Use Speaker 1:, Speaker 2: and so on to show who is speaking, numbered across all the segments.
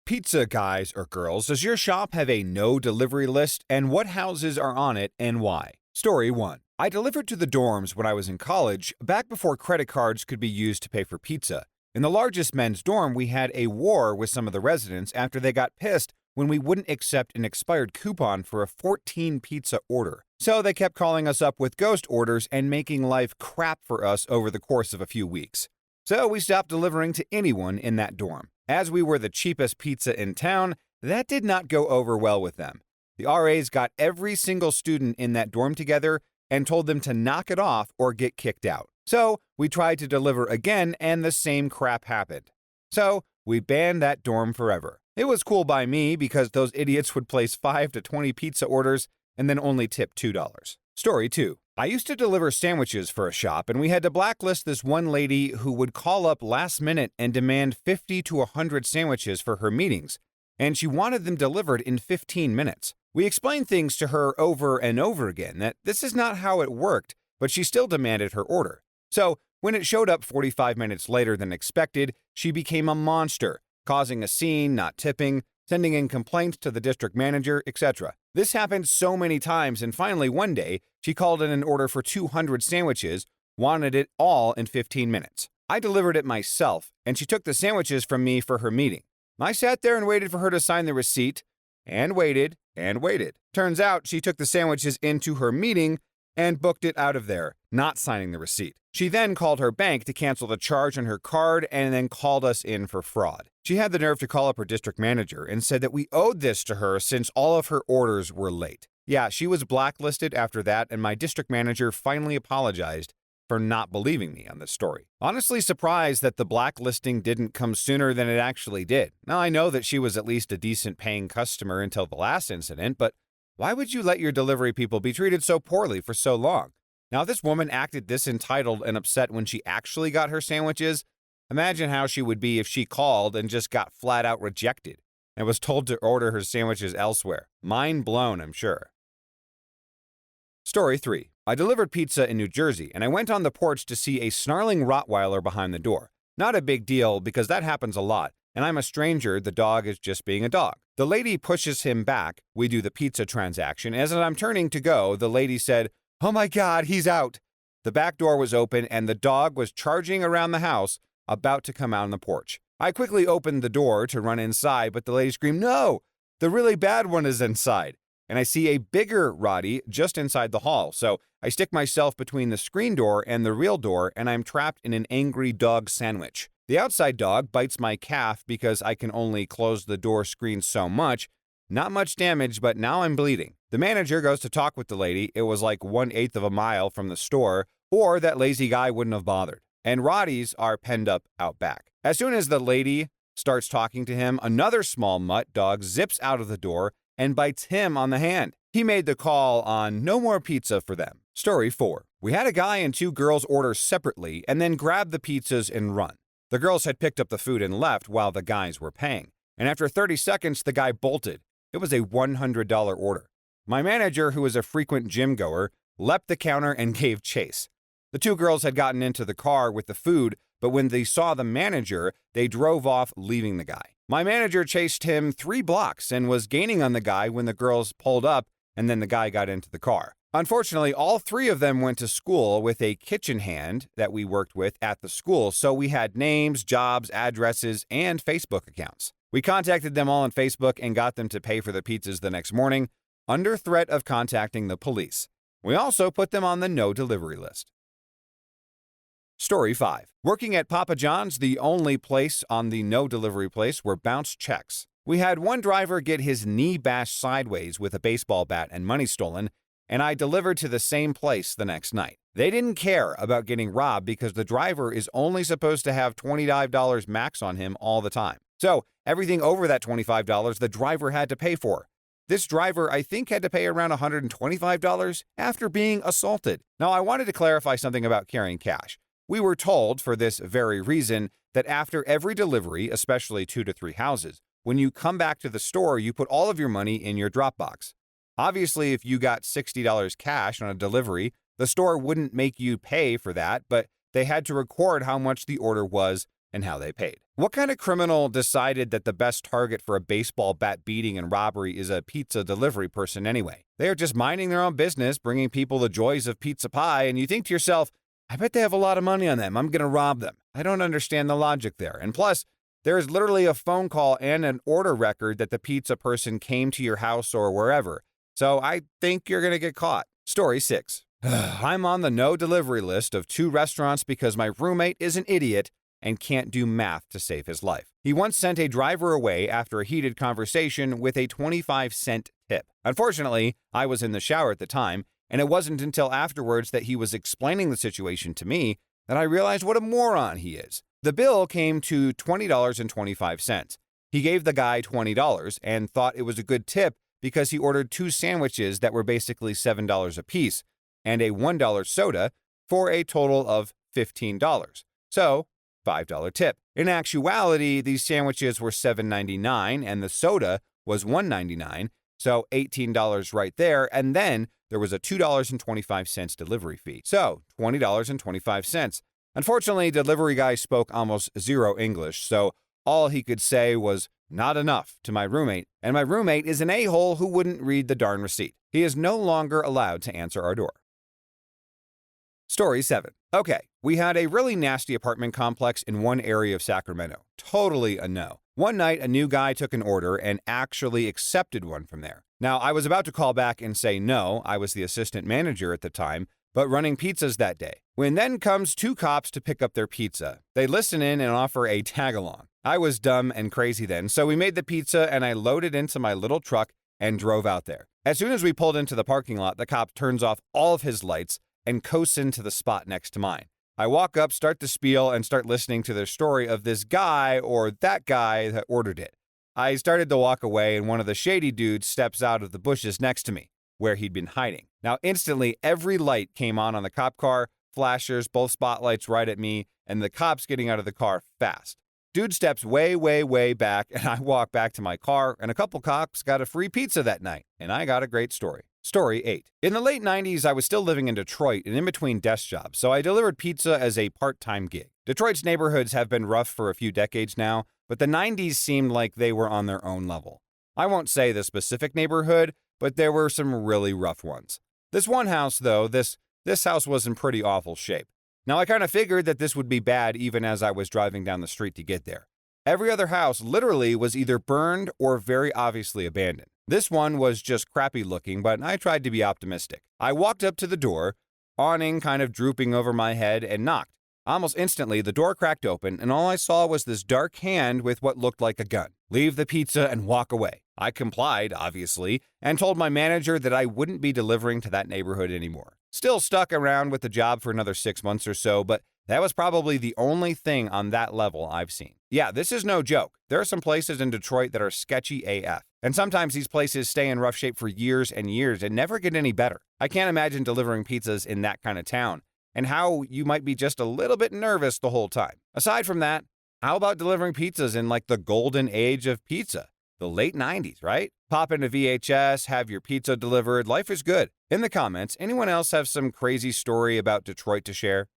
Speaker 1: Pizza guys or girls, does your shop have a no delivery list, and what houses are on it and why? Story 1. I delivered to the dorms when I was in college, back before credit cards could be used to pay for pizza. In the largest men's dorm, we had a war with some of the residents after they got pissed when we wouldn't accept an expired coupon for a 14 pizza order. So they kept calling us up with ghost orders and making life crap for us over the course of a few weeks. So we stopped delivering to anyone in that dorm. As we were the cheapest pizza in town, that did not go over well with them. The RAs got every single student in that dorm together and told them to knock it off or get kicked out. So we tried to deliver again and the same crap happened. So we banned that dorm forever. It was cool by me because those idiots would place 5 to 20 pizza orders and then only tip $2. Story 2. I used to deliver sandwiches for a shop, and we had to blacklist this one lady who would call up last minute and demand 50 to 100 sandwiches for her meetings, and she wanted them delivered in 15 minutes. We explained things to her over and over again that this is not how it worked, but she still demanded her order. So when it showed up 45 minutes later than expected, she became a monster, causing a scene, not tipping, sending in complaints to the district manager, etc. This happened so many times, and finally one day, she called in an order for 200 sandwiches, wanted it all in 15 minutes. I delivered it myself, and she took the sandwiches from me for her meeting. I sat there and waited for her to sign the receipt, and waited, and waited. Turns out she took the sandwiches into her meeting and booked it out of there, not signing the receipt. She then called her bank to cancel the charge on her card and then called us in for fraud. She had the nerve to call up her district manager and said that we owed this to her since all of her orders were late. Yeah, she was blacklisted after that, and my district manager finally apologized for not believing me on this story. Honestly surprised that the blacklisting didn't come sooner than it actually did. Now, I know that she was at least a decent paying customer until the last incident, but why would you let your delivery people be treated so poorly for so long? Now, if this woman acted this entitled and upset when she actually got her sandwiches, imagine how she would be if she called and just got flat out rejected and was told to order her sandwiches elsewhere. Mind blown, I'm sure. Story 3. I delivered pizza in New Jersey, and I went on the porch to see a snarling Rottweiler behind the door. Not a big deal because that happens a lot, and I'm a stranger, the dog is just being a dog. The lady pushes him back, we do the pizza transaction. As I'm turning to go, the lady said, "Oh my God, he's out." The back door was open and the dog was charging around the house, about to come out on the porch. I quickly opened the door to run inside, but the lady screamed, "No, the really bad one is inside." And I see a bigger Roddy just inside the hall. So I stick myself between the screen door and the real door, and I'm trapped in an angry dog sandwich. The outside dog bites my calf because I can only close the door screen so much. Not much damage, but now I'm bleeding. The manager goes to talk with the lady. It was like 1/8 of a mile from the store, or that lazy guy wouldn't have bothered. And Roddies are penned up out back. As soon as the lady starts talking to him, another small mutt dog zips out of the door and bites him on the hand. He made the call on no more pizza for them. Story 4. We had a guy and 2 girls order separately and then grab the pizzas and run. The girls had picked up the food and left while the guys were paying. And after 30 seconds, the guy bolted. It was a $100 order. My manager, who is a frequent gym goer, leapt the counter and gave chase. The 2 girls had gotten into the car with the food, but when they saw the manager, they drove off, leaving the guy. My manager chased him 3 blocks and was gaining on the guy when the girls pulled up and then the guy got into the car. Unfortunately, all 3 of them went to school with a kitchen hand that we worked with at the school, so we had names, jobs, addresses, and Facebook accounts. We contacted them all on Facebook and got them to pay for the pizzas the next morning, under threat of contacting the police. We also put them on the no delivery list. Story 5. Working at Papa John's, the only place on the no delivery place were bounced checks. We had one driver get his knee bashed sideways with a baseball bat and money stolen, and I delivered to the same place the next night. They didn't care about getting robbed because the driver is only supposed to have $25 max on him all the time. So everything over that $25 the driver had to pay for. This driver, I think, had to pay around $125 after being assaulted. Now, I wanted to clarify something about carrying cash. We were told, for this very reason, that after every delivery, especially 2 to 3 houses, when you come back to the store, you put all of your money in your drop box. Obviously, if you got $60 cash on a delivery, the store wouldn't make you pay for that, but they had to record how much the order was and how they paid. What kind of criminal decided that the best target for a baseball bat beating and robbery is a pizza delivery person anyway? They are just minding their own business, bringing people the joys of pizza pie, and you think to yourself, I bet they have a lot of money on them. I'm going to rob them. I don't understand the logic there. And plus, there is literally a phone call and an order record that the pizza person came to your house or wherever. So I think you're going to get caught. Story 6. I'm on the no delivery list of 2 restaurants because my roommate is an idiot and can't do math to save his life. He once sent a driver away after a heated conversation with a 25-cent tip. Unfortunately, I was in the shower at the time, and it wasn't until afterwards that he was explaining the situation to me that I realized what a moron he is. The bill came to $20.25. He gave the guy $20 and thought it was a good tip because he ordered 2 sandwiches that were basically $7 a piece and a $1 soda for a total of $15. So, $5 tip. In actuality, these sandwiches were $7.99 and the soda was $1.99, so $18 right there, and then there was a $2.25 delivery fee. So, $20.25. Unfortunately, delivery guy spoke almost zero English, so all he could say was not enough to my roommate, and my roommate is an a-hole who wouldn't read the darn receipt. He is no longer allowed to answer our door. Story 7. Okay, we had a really nasty apartment complex in one area of Sacramento. Totally a no. One night, a new guy took an order and actually accepted one from there. Now, I was about to call back and say no, I was the assistant manager at the time, but running pizzas that day. When then comes 2 cops to pick up their pizza. They listen in and offer a tag-along. I was dumb and crazy then, so we made the pizza and I loaded into my little truck and drove out there. As soon as we pulled into the parking lot, the cop turns off all of his lights and coasts into the spot next to mine. I walk up, start the spiel, and start listening to their story of this guy or that guy that ordered it. I started to walk away, and one of the shady dudes steps out of the bushes next to me, where he'd been hiding. Now, instantly, every light came on the cop car, flashers, both spotlights right at me, and the cops getting out of the car fast. Dude steps way, way, way back, and I walk back to my car, and a couple cops got a free pizza that night, and I got a great story. Story 8. In the late 90s, I was still living in Detroit and in between desk jobs, so I delivered pizza as a part-time gig. Detroit's neighborhoods have been rough for a few decades now, but the 90s seemed like they were on their own level. I won't say the specific neighborhood, but there were some really rough ones. This one house, though, this house was in pretty awful shape. Now, I kind of figured that this would be bad even as I was driving down the street to get there. Every other house literally was either burned or very obviously abandoned. This one was just crappy looking, but I tried to be optimistic. I walked up to the door, awning kind of drooping over my head, and knocked. Almost instantly, the door cracked open, and all I saw was this dark hand with what looked like a gun. Leave the pizza and walk away. I complied, obviously, and told my manager that I wouldn't be delivering to that neighborhood anymore. Still stuck around with the job for another 6 months or so, but that was probably the only thing on that level I've seen. Yeah, this is no joke. There are some places in Detroit that are sketchy AF. And sometimes these places stay in rough shape for years and years and never get any better. I can't imagine delivering pizzas in that kind of town, and how you might be just a little bit nervous the whole time. Aside from that, how about delivering pizzas in like the golden age of pizza? The late 90s, right? Pop into VHS, have your pizza delivered, life is good. In the comments, anyone else have some crazy story about Detroit to share?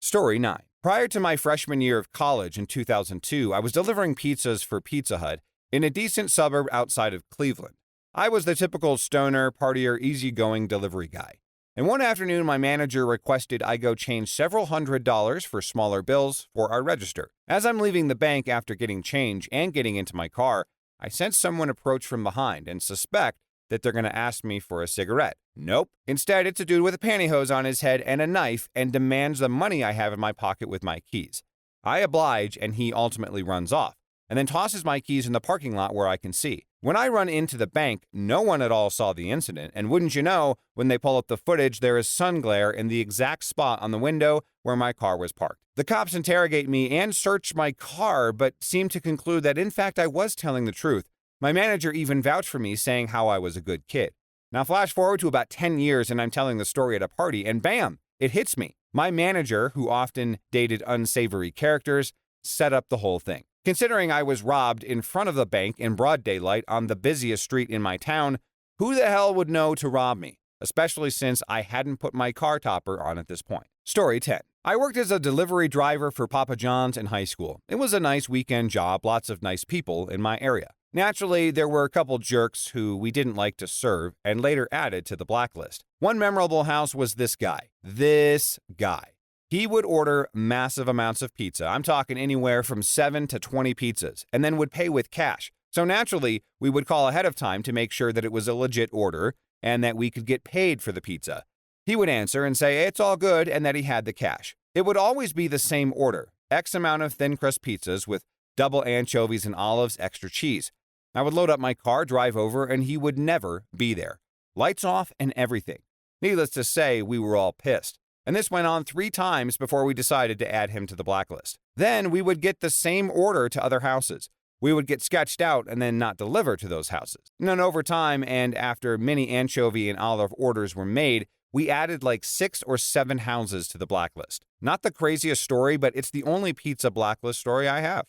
Speaker 1: Story 9. Prior to my freshman year of college in 2002, I was delivering pizzas for Pizza Hut in a decent suburb outside of Cleveland. I was the typical stoner, partier, easygoing delivery guy. And one afternoon, my manager requested I go change several $100s for smaller bills for our register. As I'm leaving the bank after getting change and getting into my car, I sense someone approach from behind and suspect that they're going to ask me for a cigarette. Nope. Instead, it's a dude with a pantyhose on his head and a knife and demands the money I have in my pocket with my keys. I oblige, and he ultimately runs off, and then tosses my keys in the parking lot where I can see. When I run into the bank, no one at all saw the incident, and wouldn't you know, when they pull up the footage, there is sun glare in the exact spot on the window where my car was parked. The cops interrogate me and search my car, but seem to conclude that in fact I was telling the truth. My manager even vouched for me, saying how I was a good kid. Now flash forward to about 10 years and I'm telling the story at a party, and bam, it hits me. My manager, who often dated unsavory characters, set up the whole thing. Considering I was robbed in front of the bank in broad daylight on the busiest street in my town, who the hell would know to rob me? Especially since I hadn't put my car topper on at this point. Story 10. I worked as a delivery driver for Papa John's in high school. It was a nice weekend job, lots of nice people in my area. Naturally, there were a couple jerks who we didn't like to serve and later added to the blacklist. One memorable house was this guy. This guy. He would order massive amounts of pizza. I'm talking anywhere from 7 to 20 pizzas, and then would pay with cash. So naturally, we would call ahead of time to make sure that it was a legit order and that we could get paid for the pizza. He would answer and say it's all good and that he had the cash. It would always be the same order, X amount of thin crust pizzas with double anchovies and olives, extra cheese. I would load up my car, drive over, and he would never be there. Lights off and everything. Needless to say, we were all pissed. And this went on 3 times before we decided to add him to the blacklist. Then we would get the same order to other houses. We would get sketched out and then not deliver to those houses. And then over time, and after many anchovy and olive orders were made, we added like 6 or 7 houses to the blacklist. Not the craziest story, but it's the only pizza blacklist story I have.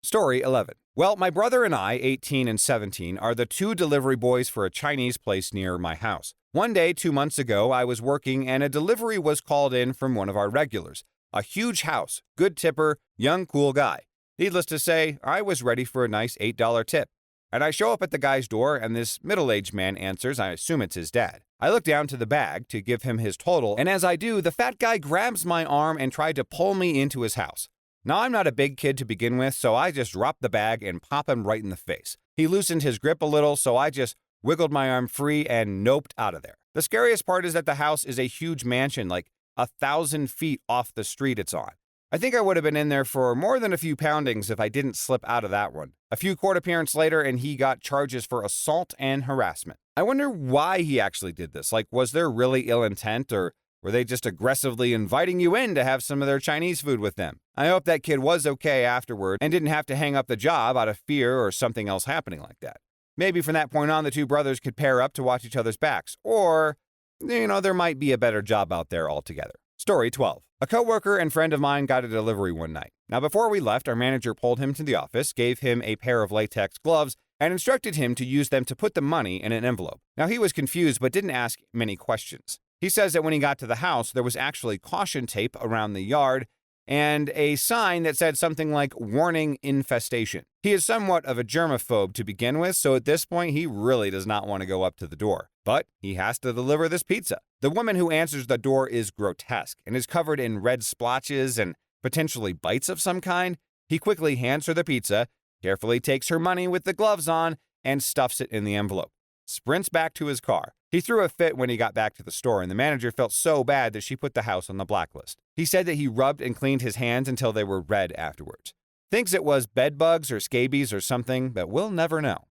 Speaker 1: Story 11. Well, my brother and I, 18 and 17, are the 2 delivery boys for a Chinese place near my house. One day, 2 months ago, I was working and a delivery was called in from one of our regulars. A huge house, good tipper, young, cool guy. Needless to say, I was ready for a nice $8 tip. And I show up at the guy's door and this middle-aged man answers. I assume it's his dad. I look down to the bag to give him his total, and as I do, the fat guy grabs my arm and tried to pull me into his house. Now, I'm not a big kid to begin with, so I just dropped the bag and pop him right in the face. He loosened his grip a little, so I just wiggled my arm free and noped out of there. The scariest part is that the house is a huge mansion, like 1,000 feet off the street it's on. I think I would have been in there for more than a few poundings if I didn't slip out of that one. A few court appearances later, and he got charges for assault and harassment. I wonder why he actually did this. Like, was there really ill intent, or were they just aggressively inviting you in to have some of their Chinese food with them? I hope that kid was okay afterward and didn't have to hang up the job out of fear or something else happening like that. Maybe from that point on, the 2 brothers could pair up to watch each other's backs. Or, there might be a better job out there altogether. Story 12. A coworker and friend of mine got a delivery one night. Now, before we left, our manager pulled him to the office, gave him a pair of latex gloves, and instructed him to use them to put the money in an envelope. Now, he was confused but didn't ask many questions. He says that when he got to the house, there was actually caution tape around the yard and a sign that said something like warning infestation. He is somewhat of a germaphobe to begin with, so at this point he really does not want to go up to the door. But he has to deliver this pizza. The woman who answers the door is grotesque and is covered in red splotches and potentially bites of some kind. He quickly hands her the pizza, carefully takes her money with the gloves on, and stuffs it in the envelope. Sprints back to his car. He threw a fit when he got back to the store, and the manager felt so bad that she put the house on the blacklist. He said that he rubbed and cleaned his hands until they were red afterwards. Thinks it was bed bugs or scabies or something, but we'll never know.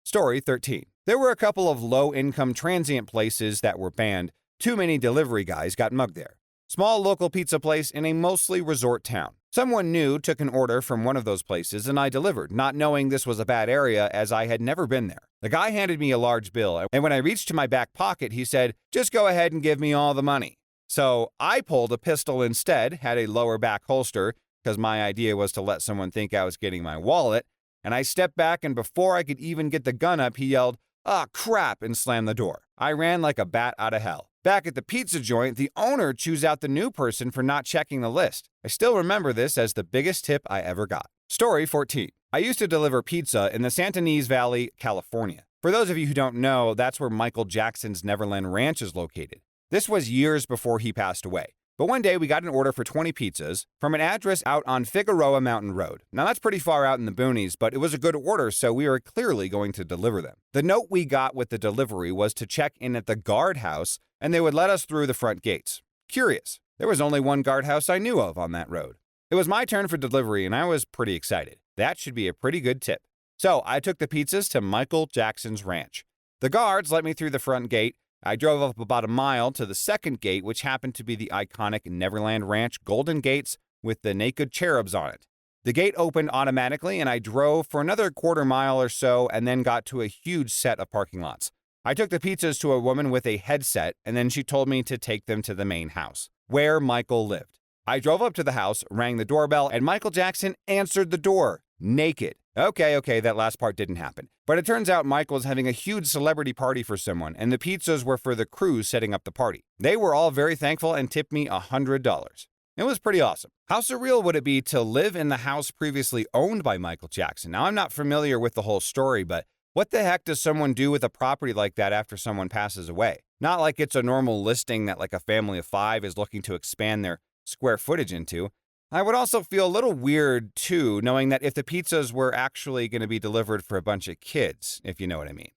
Speaker 1: Story 13. There were a couple of low-income transient places that were banned. Too many delivery guys got mugged there. Small local pizza place in a mostly resort town. Someone new took an order from one of those places and I delivered, not knowing this was a bad area as I had never been there. The guy handed me a large bill, and when I reached to my back pocket, he said, "Just go ahead and give me all the money." So I pulled a pistol instead, had a lower back holster, because my idea was to let someone think I was getting my wallet, and I stepped back, and before I could even get the gun up, he yelled, "Ah, crap," and slammed the door. I ran like a bat out of hell. Back at the pizza joint, the owner chews out the new person for not checking the list. I still remember this as the biggest tip I ever got. Story 14. I used to deliver pizza in the Santa Ynez Valley, California. For those of you who don't know, that's where Michael Jackson's Neverland Ranch is located. This was years before he passed away. But one day we got an order for 20 pizzas from an address out on Figueroa Mountain Road. Now that's pretty far out in the boonies, but it was a good order, so we were clearly going to deliver them. The note we got with the delivery was to check in at the guardhouse, and they would let us through the front gates. Curious. There was only one guardhouse I knew of on that road. It was my turn for delivery, and I was pretty excited. That should be a pretty good tip. So I took the pizzas to Michael Jackson's ranch. The guards let me through the front gate. I drove up about a mile to the second gate, which happened to be the iconic Neverland Ranch Golden Gates with the naked cherubs on it. The gate opened automatically, and I drove for another quarter mile or so and then got to a huge set of parking lots. I took the pizzas to a woman with a headset, and then she told me to take them to the main house, where Michael lived. I drove up to the house, rang the doorbell, and Michael Jackson answered the door, naked. Okay, that last part didn't happen. But it turns out Michael was having a huge celebrity party for someone, and the pizzas were for the crew setting up the party. They were all very thankful and tipped me $100. It was pretty awesome. How surreal would it be to live in the house previously owned by Michael Jackson? Now, I'm not familiar with the whole story, but what the heck does someone do with a property like that after someone passes away? Not like it's a normal listing that like a family of 5 is looking to expand their square footage into. I would also feel a little weird, too, knowing that if the pizzas were actually going to be delivered for a bunch of kids, if you know what I mean.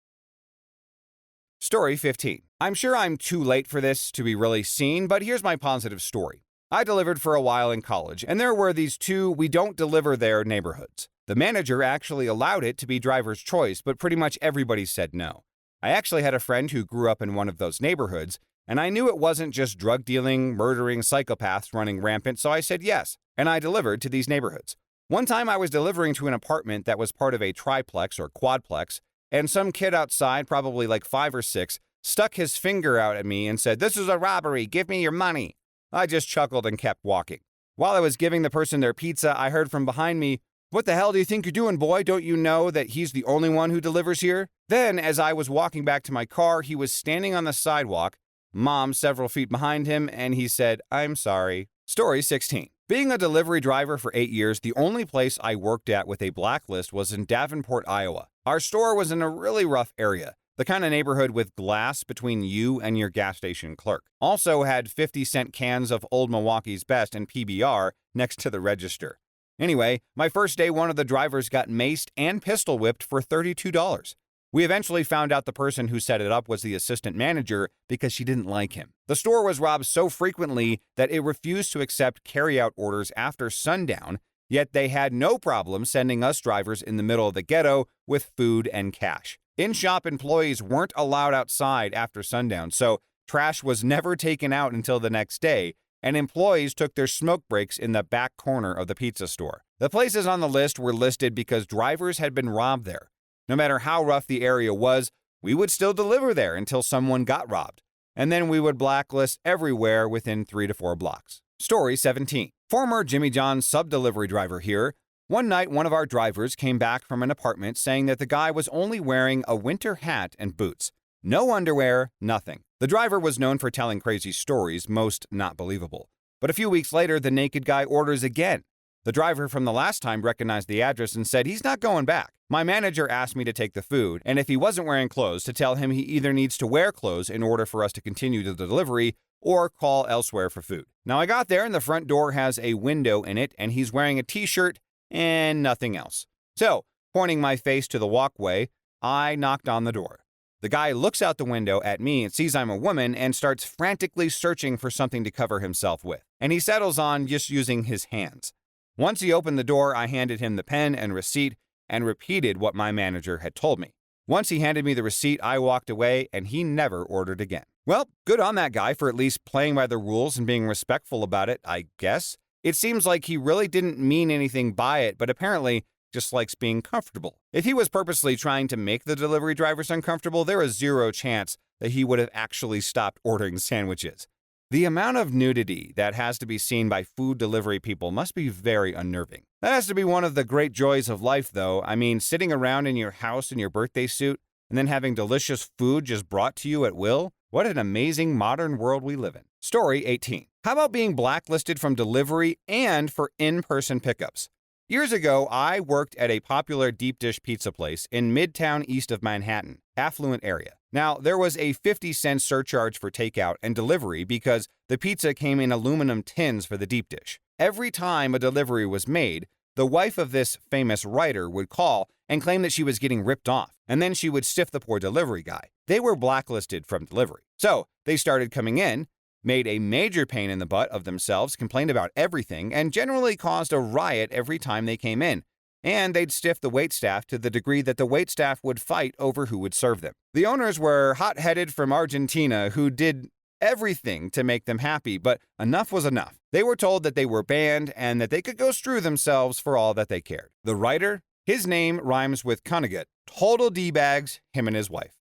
Speaker 1: Story 15. I'm sure I'm too late for this to be really seen, but here's my positive story. I delivered for a while in college, and there were these two we don't deliver there neighborhoods. The manager actually allowed it to be driver's choice, but pretty much everybody said no. I actually had a friend who grew up in one of those neighborhoods, and I knew it wasn't just drug dealing, murdering psychopaths running rampant, so I said yes, and I delivered to these neighborhoods. One time I was delivering to an apartment that was part of a triplex or quadplex, and some kid outside, probably like 5 or 6, stuck his finger out at me and said, "This is a robbery, give me your money." I just chuckled and kept walking. While I was giving the person their pizza, I heard from behind me, "What the hell do you think you're doing, boy? Don't you know that he's the only one who delivers here?" Then, as I was walking back to my car, he was standing on the sidewalk, Mom several feet behind him, and he said, "I'm sorry." Story 16. Being a delivery driver for 8 years, the only place I worked at with a blacklist was in Davenport, Iowa. Our store was in a really rough area, the kind of neighborhood with glass between you and your gas station clerk. Also had 50-cent cans of Old Milwaukee's Best and PBR next to the register. Anyway, my first day, one of the drivers got maced and pistol whipped for $32. We eventually found out the person who set it up was the assistant manager because she didn't like him. The store was robbed so frequently that it refused to accept carryout orders after sundown, yet they had no problem sending us drivers in the middle of the ghetto with food and cash. In-shop employees weren't allowed outside after sundown, so trash was never taken out until the next day, and employees took their smoke breaks in the back corner of the pizza store. The places on the list were listed because drivers had been robbed there. No matter how rough the area was, we would still deliver there until someone got robbed. And then we would blacklist everywhere within 3 to 4 blocks. Story 17. Former Jimmy John's sub-delivery driver here. One night, one of our drivers came back from an apartment saying that the guy was only wearing a winter hat and boots. No underwear, nothing. The driver was known for telling crazy stories, most not believable. But a few weeks later, the naked guy orders again. The driver from the last time recognized the address and said he's not going back. My manager asked me to take the food, and if he wasn't wearing clothes, to tell him he either needs to wear clothes in order for us to continue the delivery or call elsewhere for food. Now I got there and the front door has a window in it, and he's wearing a t-shirt and nothing else. So, pointing my face to the walkway, I knocked on the door. The guy looks out the window at me and sees I'm a woman and starts frantically searching for something to cover himself with. And he settles on just using his hands. Once he opened the door, I handed him the pen and receipt and repeated what my manager had told me. Once he handed me the receipt, I walked away and he never ordered again. Well, good on that guy for at least playing by the rules and being respectful about it, I guess. It seems like he really didn't mean anything by it, but apparently just likes being comfortable. If he was purposely trying to make the delivery drivers uncomfortable, there is zero chance that he would have actually stopped ordering sandwiches. The amount of nudity that has to be seen by food delivery people must be very unnerving. That has to be one of the great joys of life, though. I mean, sitting around in your house in your birthday suit and then having delicious food just brought to you at will. What an amazing modern world we live in. Story 18. How about being blacklisted from delivery and for in-person pickups? Years ago, I worked at a popular deep dish pizza place in Midtown east of Manhattan, affluent area. Now, there was a 50-cent surcharge for takeout and delivery because the pizza came in aluminum tins for the deep dish. Every time a delivery was made, the wife of this famous writer would call and claim that she was getting ripped off, and then she would stiff the poor delivery guy. They were blacklisted from delivery. So, they started coming in, made a major pain in the butt of themselves, complained about everything, and generally caused a riot every time they came in. And they'd stiff the waitstaff to the degree that the waitstaff would fight over who would serve them. The owners were hot-headed from Argentina who did everything to make them happy, but enough was enough. They were told that they were banned and that they could go screw themselves for all that they cared. The writer, his name rhymes with Connegut. Total D-bags, him and his wife.